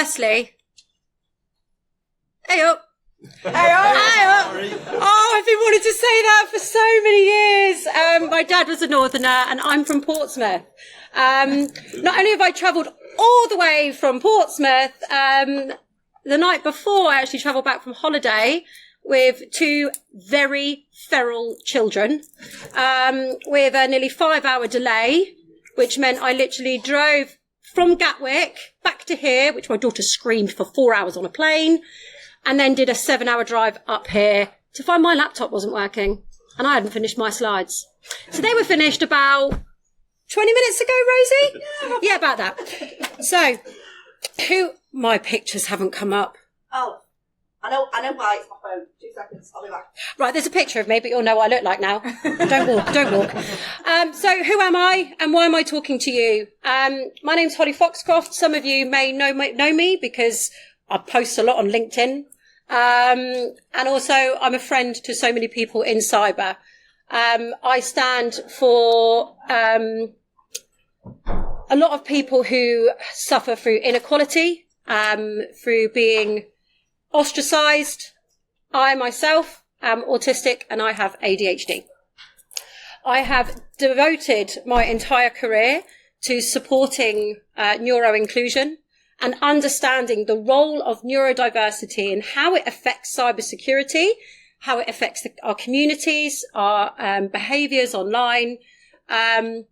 firstly, hey up. Oh, I've been wanting to say that for so many years. My dad was a northerner and I'm from Portsmouth. Not only have I travelled all the way from Portsmouth, the night before I actually travelled back from holiday with two very feral children, with a nearly 5-hour delay, which meant I literally drove from Gatwick back to here, which my daughter screamed for 4 hours on a plane, and then did a 7-hour drive up here to find my laptop wasn't working, and I hadn't finished my slides. So they were finished about 20 minutes ago, Rosie? Yeah, about that. So, my pictures haven't come up. Oh, I know why. It's my phone. 2 seconds, I'll be back. Right, there's a picture of me, but you'll know what I look like now. Don't walk. So who am I and why am I talking to you? My name's Holly Foxcroft. Some of you may know me because I post a lot on LinkedIn. And also I'm a friend to so many people in cyber. I stand for a lot of people who suffer through inequality, through being ostracised. I myself am autistic and I have ADHD. I have devoted my entire career to supporting neuro-inclusion and understanding the role of neurodiversity and how it affects cybersecurity, how it affects our communities, our behaviours online, and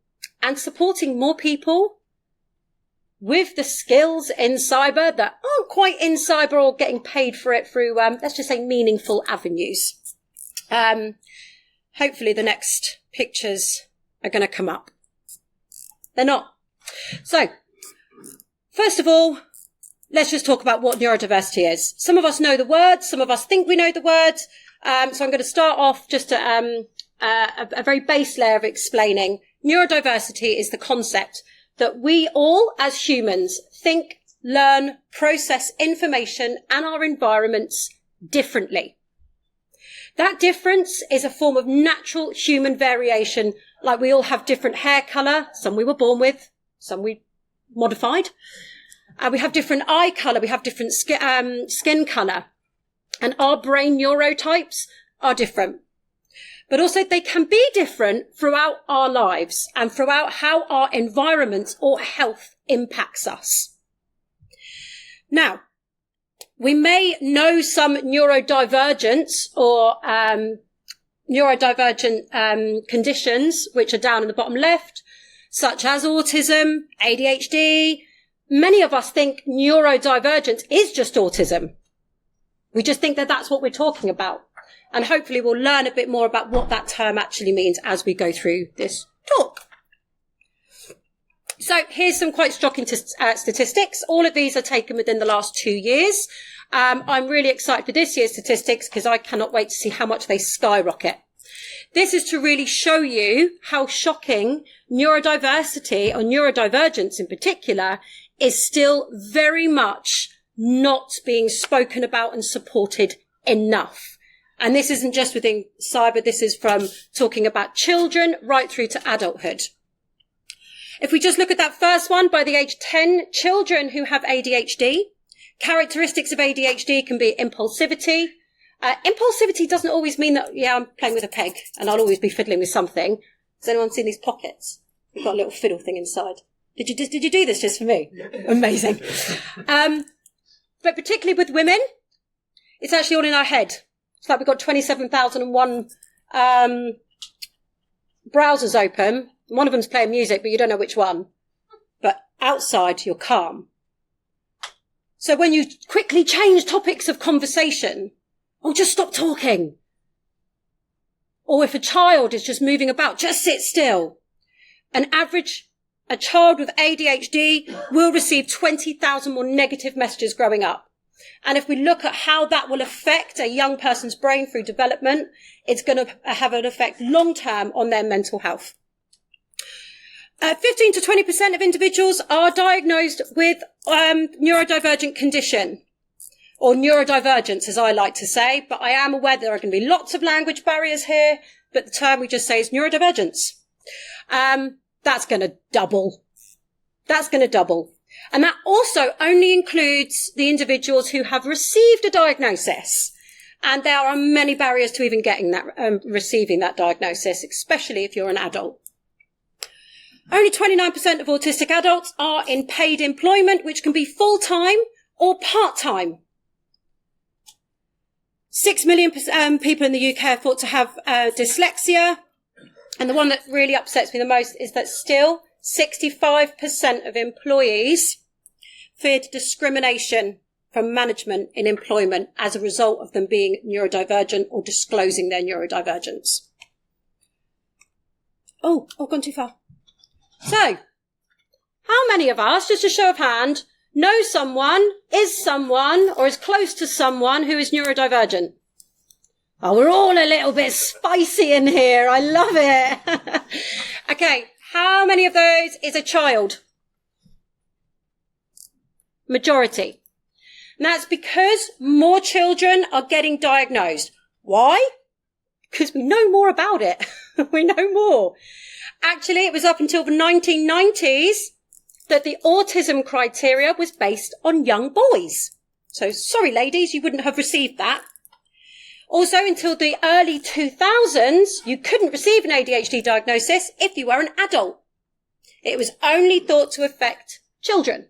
supporting more people with the skills in cyber that aren't quite in cyber or getting paid for it through, let's just say, meaningful avenues. Hopefully the next pictures are going to come up. They're not. So, first of all, let's just talk about what neurodiversity is. Some of us know the words, some of us think we know the words. So I'm going to start off just at a very base layer of explaining. Neurodiversity is the concept that we all, as humans, think, learn, process information and our environments differently. That difference is a form of natural human variation, like we all have different hair colour, some we were born with, some we modified. We have different eye colour, we have different skin colour, and our brain neurotypes are different. But also they can be different throughout our lives and throughout how our environment or health impacts us. Now, we may know some neurodivergence or neurodivergent conditions, which are down in the bottom left, such as autism, ADHD. Many of us think neurodivergence is just autism. We just think that that's what we're talking about. And hopefully we'll learn a bit more about what that term actually means as we go through this talk. So here's some quite shocking statistics. All of these are taken within the last 2 years. I'm really excited for this year's statistics because I cannot wait to see how much they skyrocket. This is to really show you how shocking neurodiversity or neurodivergence in particular is still very much not being spoken about and supported enough. And this isn't just within cyber, this is from talking about children right through to adulthood. If we just look at that first one, by the age 10, children who have ADHD, characteristics of ADHD can be impulsivity. Impulsivity doesn't always mean that, yeah, I'm playing with a peg and I'll always be fiddling with something. Has anyone seen these pockets? We've got a little fiddle thing inside. Did you do this just for me? Amazing. But particularly with women, it's actually all in our head. It's like we've got 27,001 browsers open. One of them's playing music, but you don't know which one. But outside, you're calm. So when you quickly change topics of conversation, just stop talking. Or if a child is just moving about, just sit still. A child with ADHD will receive 20,000 more negative messages growing up. And if we look at how that will affect a young person's brain through development, it's going to have an effect long-term on their mental health. 15 to 20% of individuals are diagnosed with neurodivergent condition, or neurodivergence, as I like to say. But I am aware there are going to be lots of language barriers here, but the term we just say is neurodivergence. That's going to double. And that also only includes the individuals who have received a diagnosis. And there are many barriers to even getting that, receiving that diagnosis, especially if you're an adult. Only 29% of autistic adults are in paid employment, which can be full-time or part-time. 6 million people in the UK are thought to have dyslexia. And the one that really upsets me the most is that still 65% of employees feared discrimination from management in employment as a result of them being neurodivergent or disclosing their neurodivergence. Oh, gone too far. So, how many of us, just a show of hand, know someone, is someone, or is close to someone who is neurodivergent? Oh, we're all a little bit spicy in here. I love it. Okay, how many of those is a child? Majority. And that's because more children are getting diagnosed. Why? Because we know more about it. We know more. Actually, it was up until the 1990s that the autism criteria was based on young boys. So sorry, ladies, you wouldn't have received that. Also, until the early 2000s, you couldn't receive an ADHD diagnosis if you were an adult. It was only thought to affect children.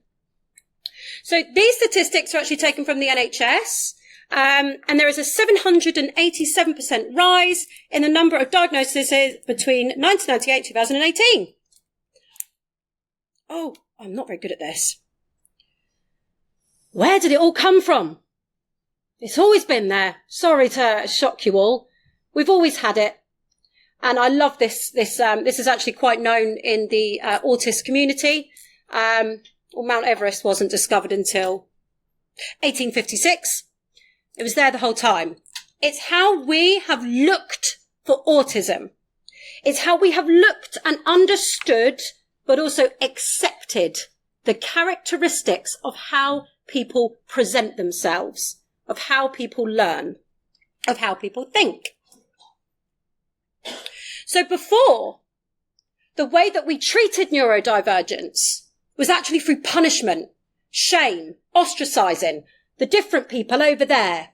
So these statistics are actually taken from the NHS, and there is a 787% rise in the number of diagnoses between 1998 and 2018. Oh, I'm not very good at this. Where did it all come from? It's always been there. Sorry to shock you all. We've always had it. And I love this. This is actually quite known in the autist community. Mount Everest wasn't discovered until 1856. It was there the whole time. It's how we have looked for autism. It's how we have looked and understood, but also accepted the characteristics of how people present themselves, of how people learn, of how people think. So before, the way that we treated neurodivergence was actually through punishment, shame, ostracising, the different people over there.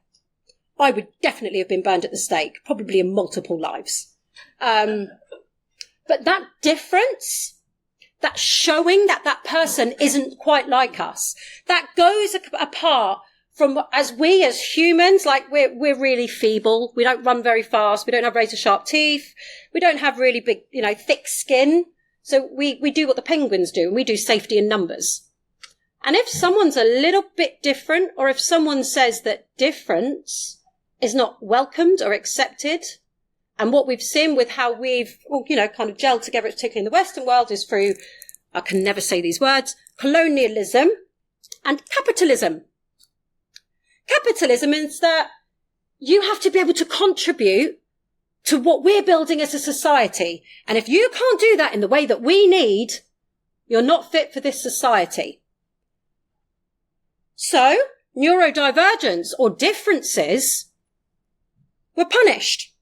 I would definitely have been burned at the stake, probably in multiple lives. But that difference, that showing that that person isn't quite like us, that goes apart from as humans, like we're really feeble. We don't run very fast. We don't have razor sharp teeth. We don't have really big, thick skin. So we do what the penguins do, and we do safety in numbers. And if someone's a little bit different, or if someone says that difference is not welcomed or accepted, and what we've seen with how we've, kind of gelled together, particularly in the Western world, is through, I can never say these words, colonialism and capitalism. Capitalism is that you have to be able to contribute to what we're building as a society. And if you can't do that in the way that we need, you're not fit for this society. So, neurodivergence or differences were punished.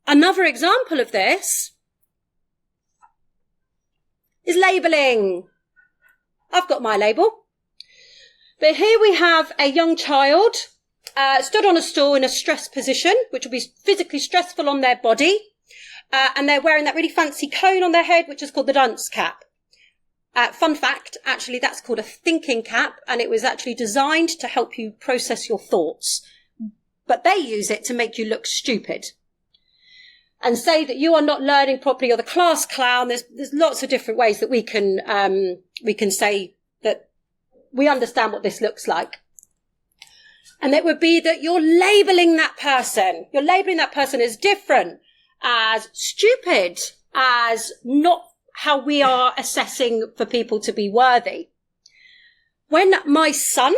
Another example of this is labelling. I've got my label. But here we have a young child stood on a stool in a stress position, which will be physically stressful on their body. And they're wearing that really fancy cone on their head, which is called the dunce cap. Fun fact, actually, that's called a thinking cap, and it was actually designed to help you process your thoughts. But they use it to make you look stupid and say that you are not learning properly, or the class clown. There's lots of different ways that we can say that we understand what this looks like. And it would be that you're labelling that person. You're labelling that person as different, as stupid, as not how we are assessing for people to be worthy. When my son,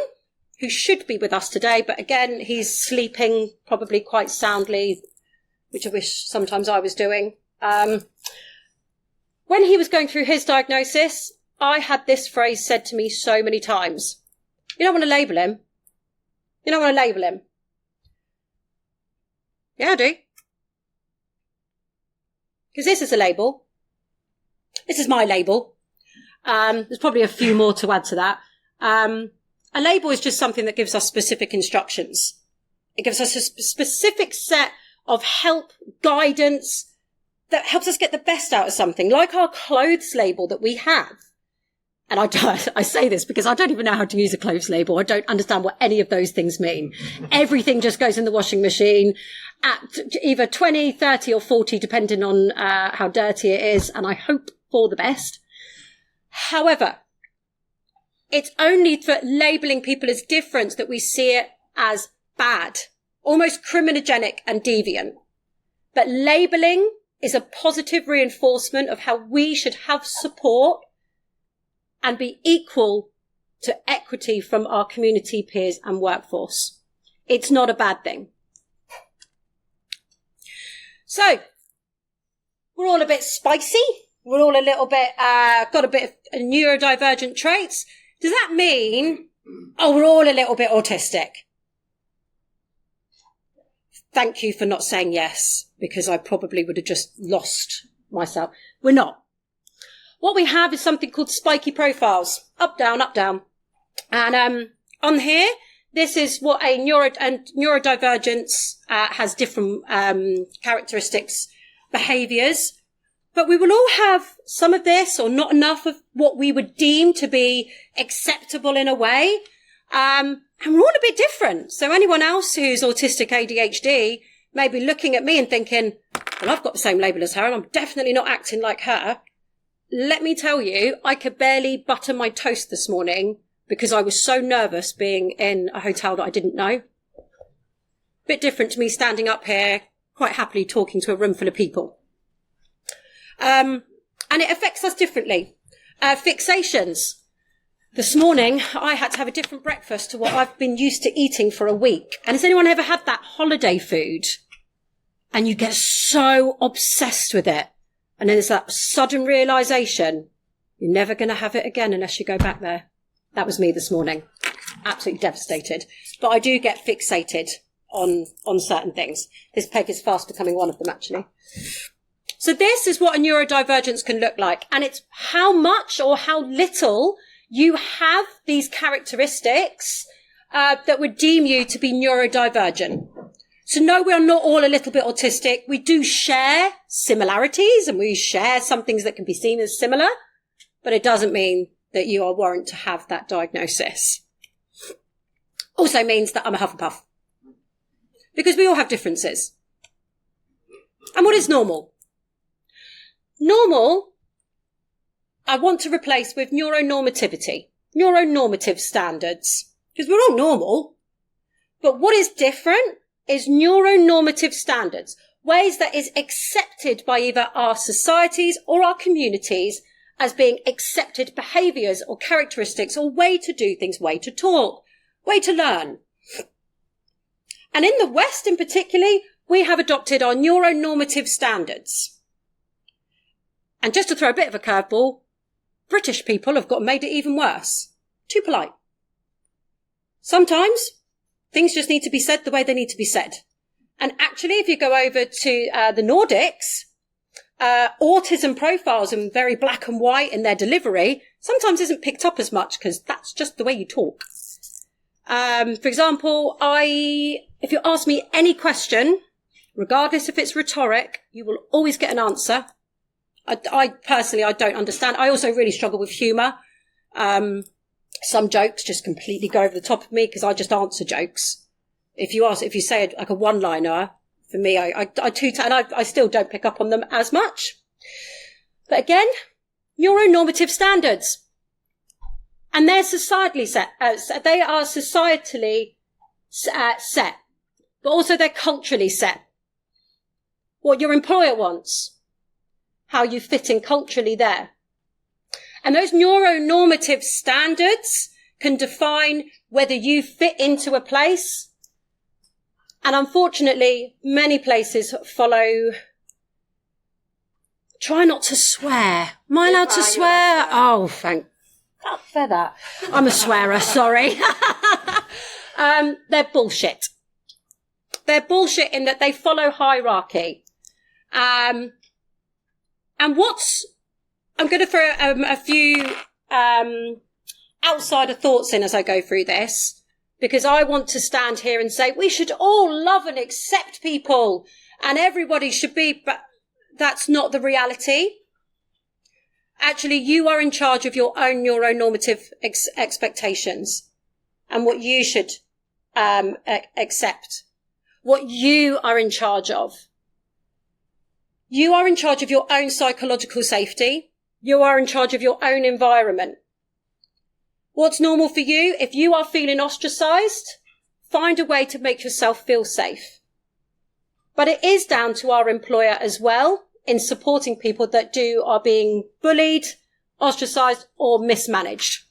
who should be with us today, but again, he's sleeping probably quite soundly, which I wish sometimes I was doing. When he was going through his diagnosis, I had this phrase said to me so many times. You don't want to label him. You don't want to label him. Yeah, I do. Because this is a label. This is my label. There's probably a few more to add to that. A label is just something that gives us specific instructions. It gives us a specific set of help, guidance that helps us get the best out of something, like our clothes label that we have. And I say this because I don't even know how to use a clothes label. I don't understand what any of those things mean. Everything just goes in the washing machine at either 20, 30 or 40, depending on how dirty it is. And I hope for the best. However, it's only for labeling people as different that we see it as bad, almost criminogenic and deviant. But labeling is a positive reinforcement of how we should have support and be equal to equity from our community, peers and workforce. It's not a bad thing. So, we're all a bit spicy. We're all a little bit, got a bit of neurodivergent traits. Does that mean, we're all a little bit autistic? Thank you for not saying yes, because I probably would have just lost myself. We're not. What we have is something called spiky profiles. Up, down, up, down. And on here, this is what a neurodivergence has different characteristics, behaviours. But we will all have some of this or not enough of what we would deem to be acceptable in a way. And we're all a bit different. So anyone else who's autistic ADHD may be looking at me and thinking, well, I've got the same label as her and I'm definitely not acting like her. Let me tell you, I could barely butter my toast this morning because I was so nervous being in a hotel that I didn't know. Bit different to me standing up here, quite happily talking to a room full of people. And it affects us differently. Fixations. This morning, I had to have a different breakfast to what I've been used to eating for a week. And has anyone ever had that holiday food? And you get so obsessed with it. And then there's that sudden realisation, you're never going to have it again unless you go back there. That was me this morning. Absolutely devastated. But I do get fixated on certain things. This peg is fast becoming one of them, actually. So this is what a neurodivergence can look like. And it's how much or how little you have these characteristics that would deem you to be neurodivergent. So no, we are not all a little bit autistic. We do share similarities and we share some things that can be seen as similar, but it doesn't mean that you are warranted to have that diagnosis. Also means that I'm a Hufflepuff. Because we all have differences. And what is normal? Normal, I want to replace with neuronormativity, neuronormative standards. Because we're all normal. But what is different is neuronormative standards, ways that is accepted by either our societies or our communities as being accepted behaviours or characteristics or way to do things, way to talk, way to learn. And in the West in particular, we have adopted our neuronormative standards. And just to throw a bit of a curveball, British people have made it even worse. Too polite. Sometimes things just need to be said the way they need to be said. And actually, if you go over to the Nordics, autism profiles and very black and white in their delivery sometimes isn't picked up as much because that's just the way you talk. For example, if you ask me any question, regardless if it's rhetoric, you will always get an answer. I personally don't understand. I also really struggle with humour. Some jokes just completely go over the top of me because I just answer jokes. If you say like a one-liner, for me, I still don't pick up on them as much. But again, neuronormative standards. And they're societally set. They are societally set, but also they're culturally set. What your employer wants, how you fit in culturally there. And those neuronormative standards can define whether you fit into a place. And unfortunately, many places follow. Try not to swear. Am I allowed to swear? Oh, thank God for that. I'm a swearer, sorry. They're bullshit. They're bullshit in that they follow hierarchy. And I'm going to throw a few outsider thoughts in as I go through this, because I want to stand here and say we should all love and accept people and everybody should be, but that's not the reality. Actually, you are in charge of your own neuronormative expectations and what you should accept, what you are in charge of. You are in charge of your own psychological safety. You are in charge of your own environment. What's normal for you? If you are feeling ostracized, find a way to make yourself feel safe. But it is down to our employer as well in supporting people that are being bullied, ostracized, or mismanaged.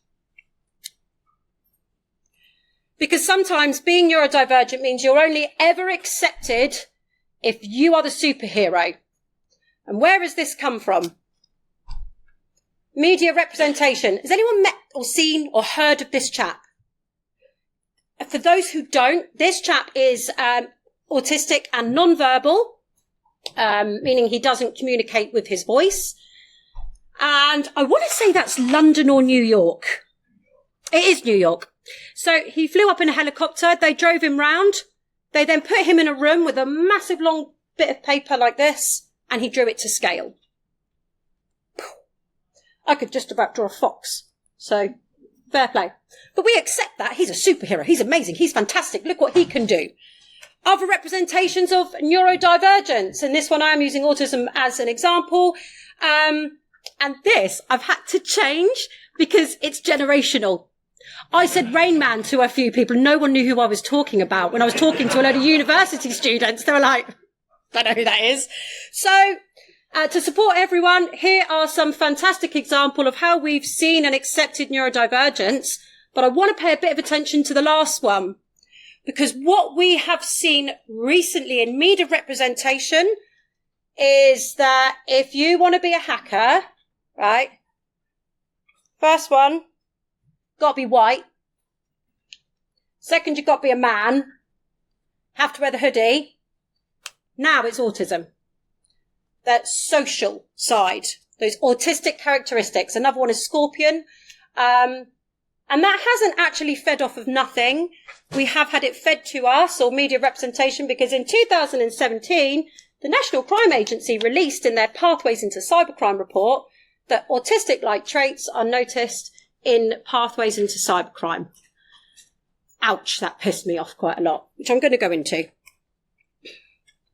Because sometimes being neurodivergent means you're only ever accepted if you are the superhero. And where has this come from? Media representation. Has anyone met or seen or heard of this chap? For those who don't, this chap is autistic and non-verbal, meaning he doesn't communicate with his voice. And I want to say that's London or New York. It is New York. So he flew up in a helicopter. They drove him round. They then put him in a room with a massive long bit of paper like this, and he drew it to scale. I could just about draw a fox. So fair play. But we accept that. He's a superhero. He's amazing. He's fantastic. Look what he can do. Other representations of neurodivergence. And this one I am using autism as an example. And this I've had to change because it's generational. I said Rain Man to a few people. No one knew who I was talking about. When I was talking to a load of university students, they were like, don't know who that is. So to support everyone, here are some fantastic examples of how we've seen and accepted neurodivergence. But I want to pay a bit of attention to the last one. Because what we have seen recently in media representation is that if you want to be a hacker, right, first one, got to be white. Second, you've got to be a man. Have to wear the hoodie. Now it's autism. That social side, those autistic characteristics. Another one is Scorpion. And that hasn't actually fed off of nothing. We have had it fed to us, or media representation, because in 2017, the National Crime Agency released in their Pathways into Cybercrime report that autistic-like traits are noticed in Pathways into Cybercrime. Ouch, that pissed me off quite a lot, which I'm going to go into.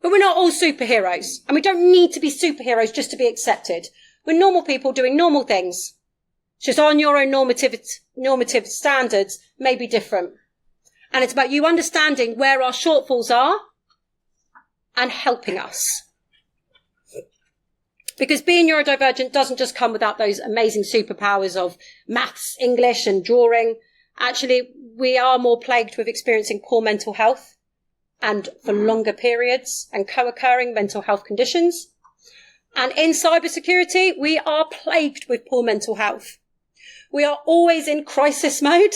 But we're not all superheroes, and we don't need to be superheroes just to be accepted. We're normal people doing normal things. It's just our normative standards may be different. And it's about you understanding where our shortfalls are and helping us. Because being neurodivergent doesn't just come without those amazing superpowers of maths, English and drawing. Actually, we are more plagued with experiencing poor mental health and for longer periods and co-occurring mental health conditions. And in cybersecurity, we are plagued with poor mental health. We are always in crisis mode.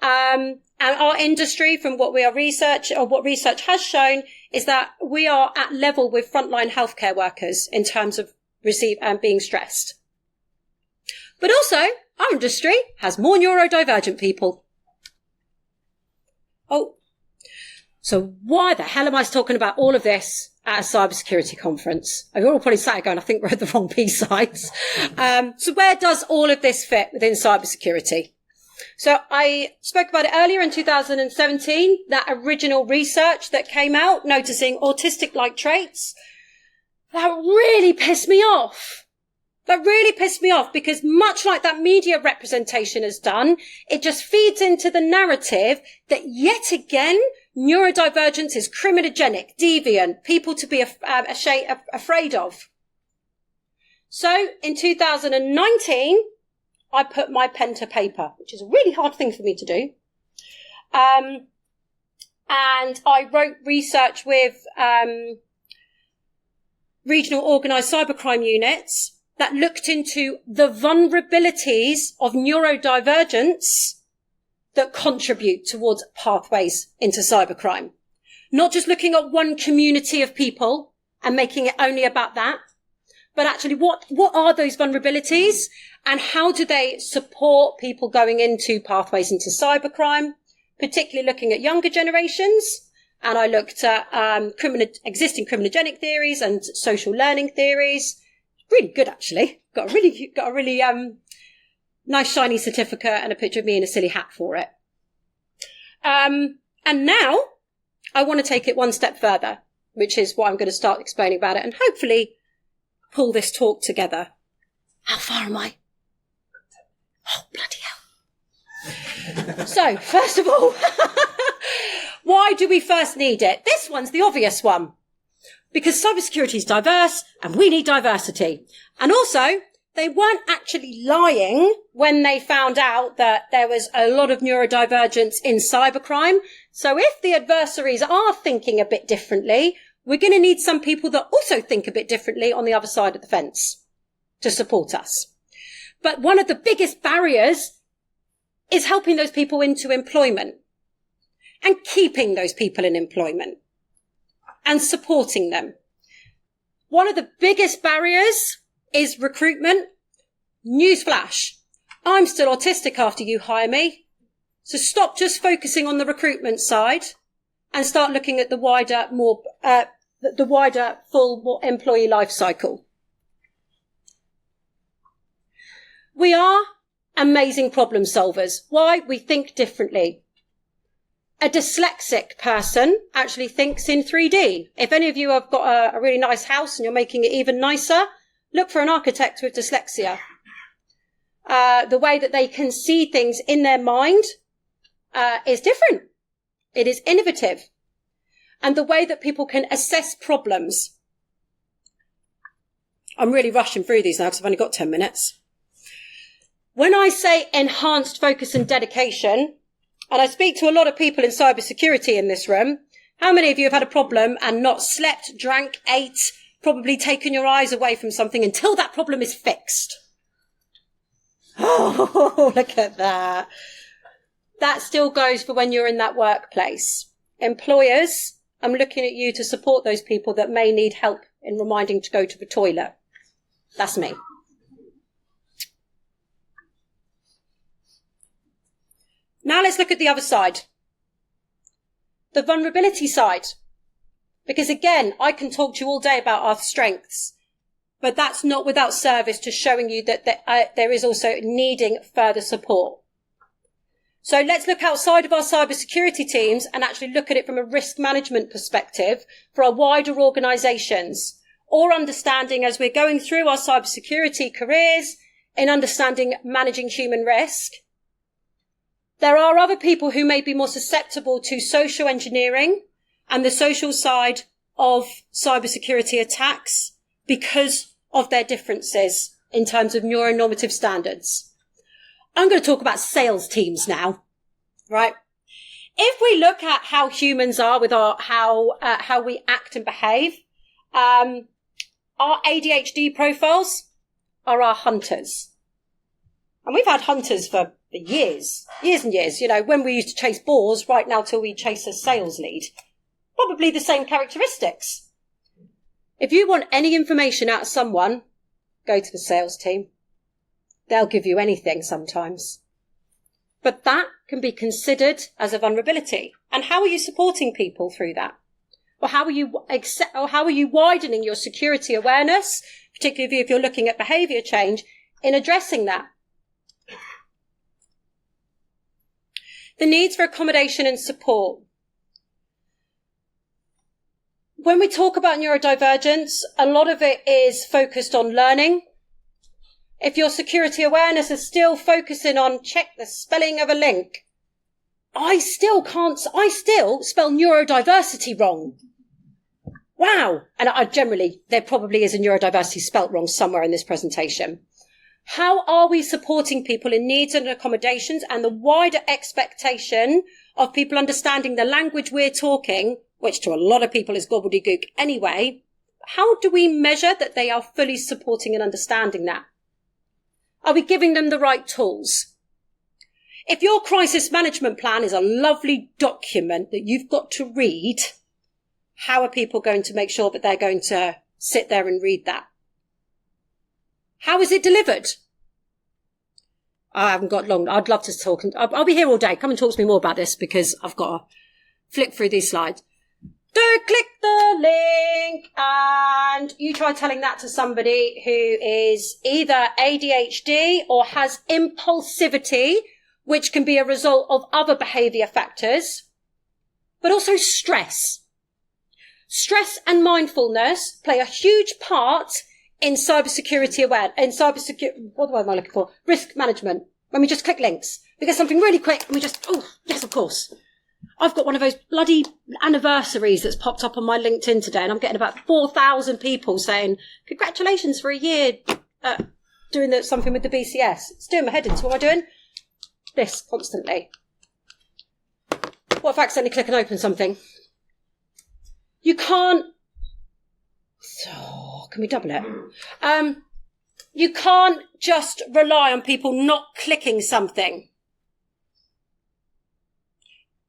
And our industry, from what we are what research has shown, is that we are at level with frontline healthcare workers in terms of being stressed. But also, our industry has more neurodivergent people. Oh, so why the hell am I talking about all of this at a cybersecurity conference? You're all probably sat going, I think we're at the wrong B-sides. So where does all of this fit within cybersecurity? So I spoke about it earlier in 2017, that original research that came out noticing autistic-like traits. That really pissed me off. That really pissed me off because much like that media representation has done, it just feeds into the narrative that yet again, neurodivergence is criminogenic, deviant, people to be afraid of. So in 2019, I put my pen to paper, which is a really hard thing for me to do. And I wrote research with regional organised cybercrime units that looked into the vulnerabilities of neurodivergence that contribute towards pathways into cybercrime. Not just looking at one community of people and making it only about that, but actually what are those vulnerabilities and how do they support people going into pathways into cybercrime, particularly looking at younger generations. And I looked at existing criminogenic theories and social learning theories. Really good, actually. Got a really nice shiny certificate and a picture of me in a silly hat for it. And now I want to take it one step further, which is what I'm going to start explaining about it and hopefully pull this talk together. How far am I? Oh, bloody hell. So, first of all, why do we first need it? This one's the obvious one. Because cybersecurity is diverse and we need diversity. And also, they weren't actually lying when they found out that there was a lot of neurodivergence in cybercrime. So if the adversaries are thinking a bit differently, we're going to need some people that also think a bit differently on the other side of the fence to support us. But one of the biggest barriers is helping those people into employment and keeping those people in employment and supporting them. One of the biggest barriers is recruitment. Newsflash. I'm still autistic after you hire me. So stop just focusing on the recruitment side and start looking at the wider, full employee life cycle. We are amazing problem solvers. Why? We think differently. A dyslexic person actually thinks in 3D. If any of you have got a really nice house and you're making it even nicer, look for an architect with dyslexia. The way that they can see things in their mind is different. It is innovative. And the way that people can assess problems. I'm really rushing through these now because I've only got 10 minutes. When I say enhanced focus and dedication, and I speak to a lot of people in cybersecurity in this room, how many of you have had a problem and not slept, drank, ate, probably taken your eyes away from something until that problem is fixed? Oh, look at that. That still goes for when you're in that workplace. Employers, I'm looking at you to support those people that may need help in reminding to go to the toilet. That's me. Now let's look at the other side. The vulnerability side. Because again, I can talk to you all day about our strengths, but that's not without service to showing you that there is also needing further support. So let's look outside of our cybersecurity teams and actually look at it from a risk management perspective for our wider organisations, or understanding as we're going through our cybersecurity careers in understanding managing human risk. There are other people who may be more susceptible to social engineering and the social side of cybersecurity attacks because of their differences in terms of neuronormative standards. I'm going to talk about sales teams now, right? If we look at how humans are with how we act and behave, our ADHD profiles are our hunters. And we've had hunters for years and years, when we used to chase boars right now till we chase a sales lead. Probably the same characteristics. If you want any information out of someone, go to the sales team. They'll give you anything sometimes. But that can be considered as a vulnerability. And how are you supporting people through that? Or how are you widening your security awareness, particularly if you're looking at behaviour change, in addressing that? The needs for accommodation and support. When we talk about neurodivergence, a lot of it is focused on learning. If your security awareness is still focusing on check the spelling of a link, I still spell neurodiversity wrong. Wow. And there probably is a neurodiversity spelt wrong somewhere in this presentation. How are we supporting people in needs and accommodations and the wider expectation of people understanding the language we're talking, which to a lot of people is gobbledygook anyway? How do we measure that they are fully supporting and understanding that? Are we giving them the right tools? If your crisis management plan is a lovely document that you've got to read, how are people going to make sure that they're going to sit there and read that? How is it delivered? I haven't got long. I'd love to talk. I'll be here all day. Come and talk to me more about this because I've got to flip through these slides. Do click the link and you try telling that to somebody who is either ADHD or has impulsivity, which can be a result of other behaviour factors, but also stress. Stress and mindfulness play a huge part in cybersecurity what am I looking for? Risk management. When we just click links, we get something really quick and we just, oh, yes, of course. I've got one of those bloody anniversaries that's popped up on my LinkedIn today and I'm getting about 4,000 people saying, congratulations for a year doing something with the BCS. It's doing my head in. So what am I doing? This constantly. What if I accidentally click and open something? You can't... So, can we double it? You can't just rely on people not clicking something.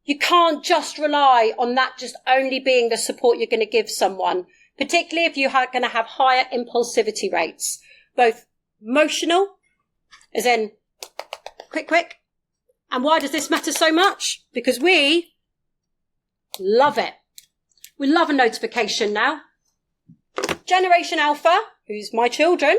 You can't just rely on that just only being the support you're going to give someone, particularly if you're going to have higher impulsivity rates, both emotional, as in quick. And why does this matter so much? Because we love it. We love a notification now. Generation Alpha, who's my children,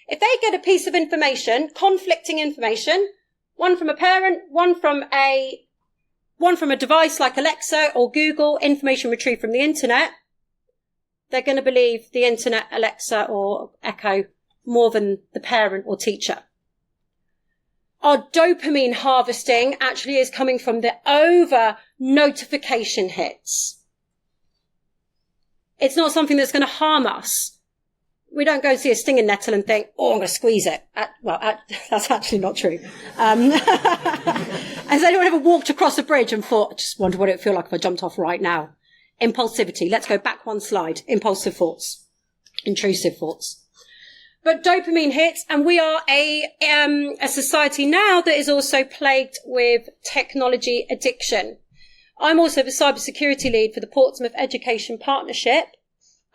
if they get a piece of information, conflicting information, one from a parent, one from a device like Alexa or Google, information retrieved from the internet, they're going to believe the internet, Alexa or Echo more than the parent or teacher. Our dopamine harvesting actually is coming from the over notification hits. It's not something that's going to harm us. We don't go and see a stinging nettle and think, oh, I'm going to squeeze it. That's actually not true. Has anyone ever walked across a bridge and thought, I just wonder what it would feel like if I jumped off right now? Impulsivity. Let's go back one slide. Impulsive thoughts. Intrusive thoughts. But dopamine hits, and we are a society now that is also plagued with technology addiction. I'm also the cybersecurity lead for the Portsmouth Education Partnership,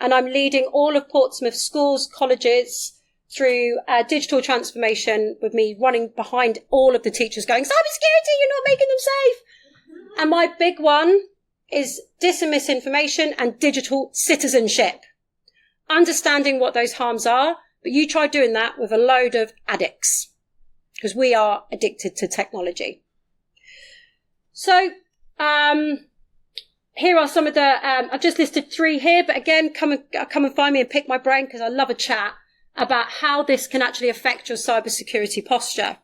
and I'm leading all of Portsmouth schools, colleges through digital transformation with me running behind all of the teachers going, cybersecurity, you're not making them safe. And my big one is dis and misinformation and digital citizenship. Understanding what those harms are, but you try doing that with a load of addicts because we are addicted to technology. So, here are some of the, I've just listed 3 here, but again, come and find me and pick my brain because I love a chat about how this can actually affect your cybersecurity posture.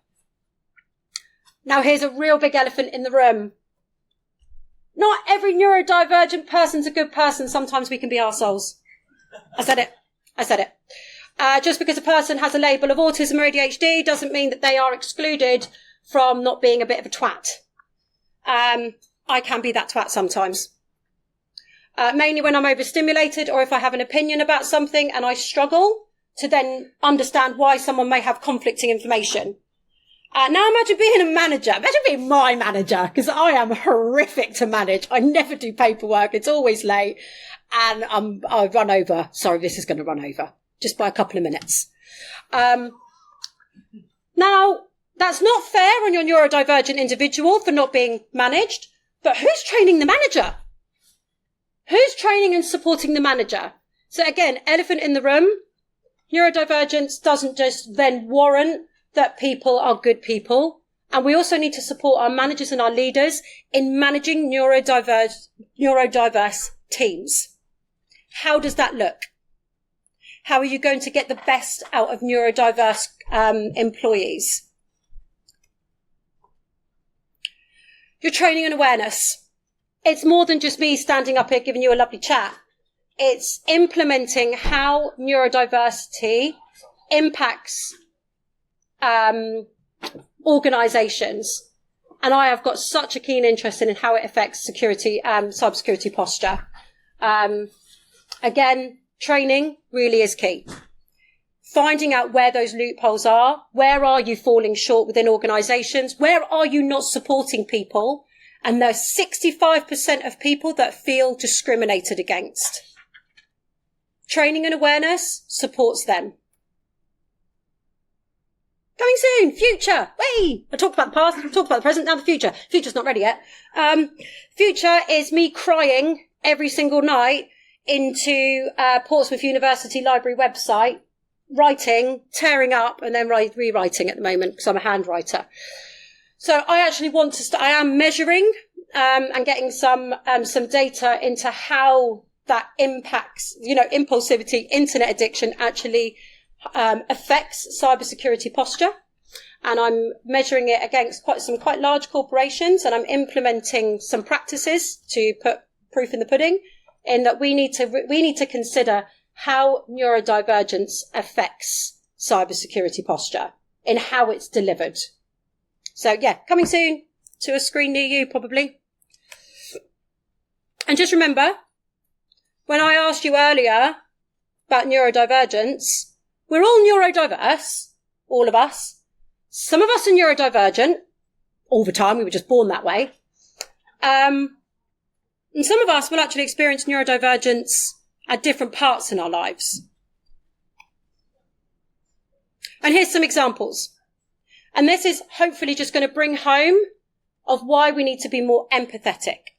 Now, here's a real big elephant in the room. Not every neurodivergent person's a good person. Sometimes we can be arseholes. I said it. Just because a person has a label of autism or ADHD doesn't mean that they are excluded from not being a bit of a twat. I can be that twat sometimes. Mainly when I'm overstimulated or if I have an opinion about something and I struggle to then understand why someone may have conflicting information. Now imagine being a manager. Imagine being my manager, because I am horrific to manage. I never do paperwork. It's always late. And I run over. Sorry, this is going to run over. Just by a couple of minutes. Now, that's not fair on your neurodivergent individual for not being managed. But who's training the manager? Who's training and supporting the manager? So again, elephant in the room. Neurodivergence doesn't just then warrant that people are good people. And we also need to support our managers and our leaders in managing neurodiverse teams. How does that look? How are you going to get the best out of neurodiverse employees? Your training and awareness. It's more than just me standing up here giving you a lovely chat. It's implementing how neurodiversity impacts organisations. And I have got such a keen interest in how it affects security, cybersecurity posture. Again, training really is key. Finding out where those loopholes are. Where are you falling short within organisations? Where are you not supporting people? And there's 65% of people that feel discriminated against. Training and awareness supports them. soon, future, whee! I talked about the past, talked about the present, now the future. Future's not ready yet. Future is me crying every single night into Portsmouth University Library website, writing, tearing up, and then rewriting at the moment because I'm a handwriter. So I actually want to I am measuring and getting some data into how that impacts, impulsivity, internet addiction actually affects cybersecurity posture. And I'm measuring it against some quite large corporations, and I'm implementing some practices to put proof in the pudding, in that we need to consider how neurodivergence affects cybersecurity posture in how it's delivered. So yeah, coming soon to a screen near you probably. And just remember, when I asked you earlier about neurodivergence, we're all neurodiverse, all of us. Some of us are neurodivergent all the time. We were just born that way. And some of us will actually experience neurodivergence at different parts in our lives. And here's some examples. And this is hopefully just going to bring home of why we need to be more empathetic.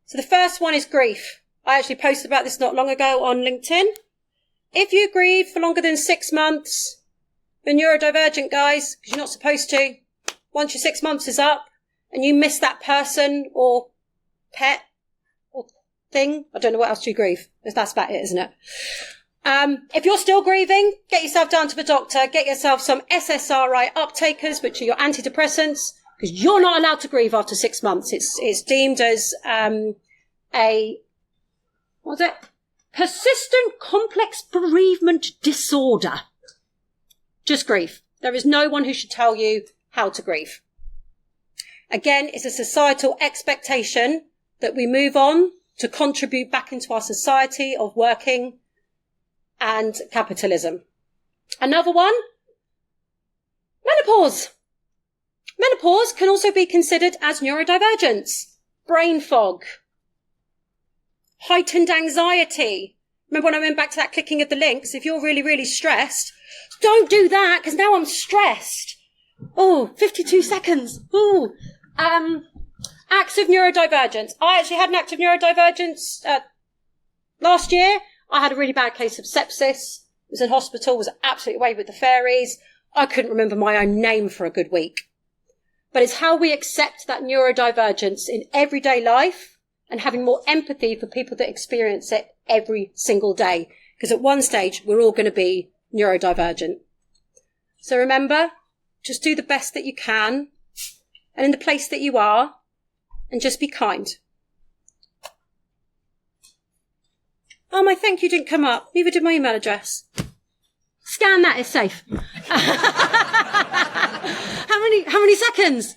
So the first one is grief. I actually posted about this not long ago on LinkedIn. If you grieve for longer than 6 months, you're neurodivergent, guys, because you're not supposed to. Once your 6 months is up and you miss that person or pet or thing, I don't know what else you grieve. That's about it, isn't it? If you're still grieving, get yourself down to the doctor, get yourself some SSRI uptakers, which are your antidepressants, because you're not allowed to grieve after 6 months. It's deemed as persistent complex bereavement disorder. Just grief. There is no one who should tell you how to grieve. Again, it's a societal expectation that we move on to contribute back into our society of working and capitalism. Another one, menopause. Menopause can also be considered as neurodivergence, brain fog, heightened anxiety. Remember when I went back to that clicking of the links? If you're really, really stressed, don't do that, because now I'm stressed. Oh, 52 seconds. Ooh. Acts of neurodivergence. I actually had an act of neurodivergence last year. I had a really bad case of sepsis. Was in hospital, was absolutely away with the fairies. I couldn't remember my own name for a good week. But it's how we accept that neurodivergence in everyday life and having more empathy for people that experience it every single day. Because at one stage, we're all going to be neurodivergent. So remember, just do the best that you can and in the place that you are, and just be kind. Oh, my thank you didn't come up. Neither did my email address. Scan that, it's safe. How many seconds?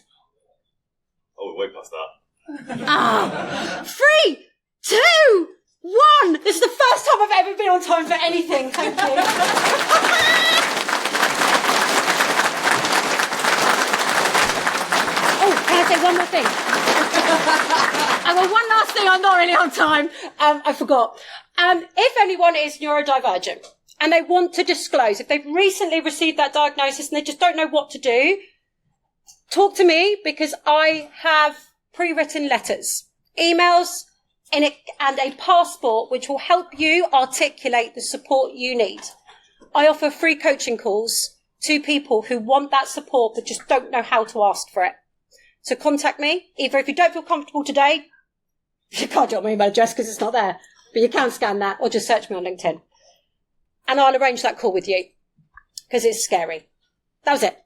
Oh, we're way past that. 3, 2, 1. This is the first time I've ever been on time for anything. Thank you. Oh, can I say one more thing? One last thing, I'm not really on time. I forgot. If anyone is neurodivergent and they want to disclose, if they've recently received that diagnosis and they just don't know what to do, talk to me, because I have pre-written letters, emails in it, and a passport which will help you articulate the support you need. I offer free coaching calls to people who want that support but just don't know how to ask for it. So contact me, either if you don't feel comfortable today, you can't do it on my email address because it's not there, but you can scan that or just search me on LinkedIn. And I'll arrange that call with you because it's scary. That was it.